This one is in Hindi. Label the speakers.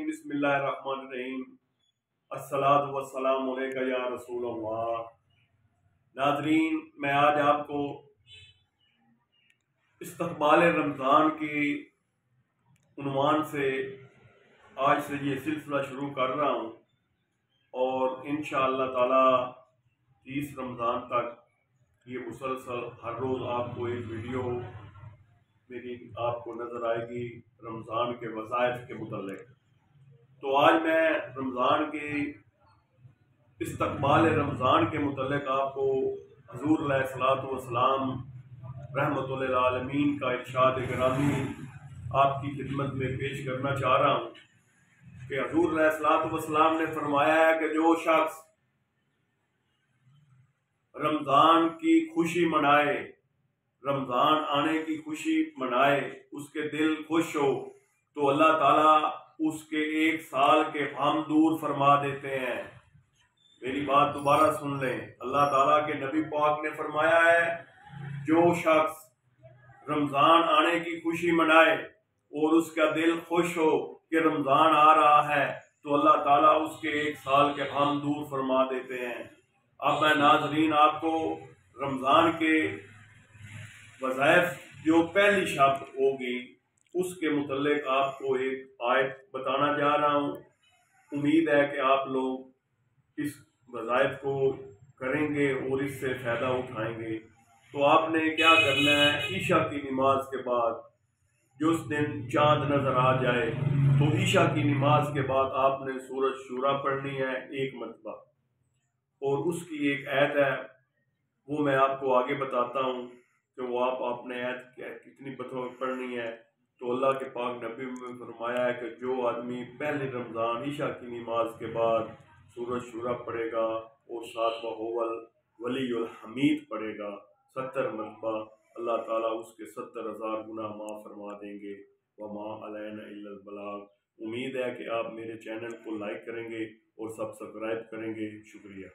Speaker 1: बिस्मिल्लाहिर्रहमानिर्रहीम। अस्सलातु वस्सलामु अलैका या रसूल अल्लाह। नाज़रीन, मैं आज आपको इस्तक़बाल रमज़ान की उन्वान से आज से ये सिलसिला शुरू कर रहा हूँ और इंशाअल्लाह ताला 30 रमज़ान तक ये मुसलसल हर रोज़ आपको एक वीडियो मेरी आपको नज़र आएगी रमज़ान के वज़ाइफ के मुतल्लिक़। तो आज मैं रमज़ान के इस्तक़बाल रमज़ान के मुतल्लिक़ आपको हुज़ूर अलैहिस्सलातु वस्सलाम रहमतुल लिल आलमीन का इरशाद गिरामी आपकी खिदमत में पेश करना चाह रहा हूँ कि हुज़ूर अलैहिस्सलातु वस्सलाम ने फरमाया है कि जो शख्स रमज़ान की खुशी मनाए, रमज़ान आने की खुशी मनाए, उसके दिल खुश हो तो अल्लाह ताला उसके एक साल के गम दूर फरमा देते हैं। मेरी बात दोबारा सुन लें। अल्लाह ताला के नबी पाक ने फरमाया है, जो शख्स रमज़ान आने की खुशी मनाए और उसका दिल खुश हो कि रमज़ान आ रहा है तो अल्लाह ताला उसके एक साल के गम दूर फरमा देते हैं। अब मैं नाज़रीन आपको रमज़ान के वज़ाइफ जो पहली शब होगी उसके मुतल्लिक़ आपको एक आयत बताना जा रहा हूँ। उम्मीद है कि आप लोग इस वज़ाइफ को करेंगे और इससे फ़ायदा उठाएंगे। तो आपने क्या करना है, ईशा की नमाज के बाद जिस दिन चाँद नज़र आ जाए तो ईशा की नमाज के बाद आपने सूरज शूरा पढ़नी है एक मरतबा, और उसकी एक आयत है वो मैं आपको आगे बताता हूँ कि वो आपने आयत कितनी पढ़नी है। तो अल्लाह के पाक नबी में फरमाया है कि जो आदमी पहले रमज़ान ईशा की नमाज के बाद सूरज शूरा पढ़ेगा और साथ वहुवल वलीयुल हमीद पढ़ेगा 70 मरतबा, अल्लाह ताला उसके 70,000 गुनाह माफ़ फरमा देंगे। वमा अलैना इल्लल बलाग। उम्मीद है कि आप मेरे चैनल को लाइक करेंगे और सब्सक्राइब करेंगे। शुक्रिया।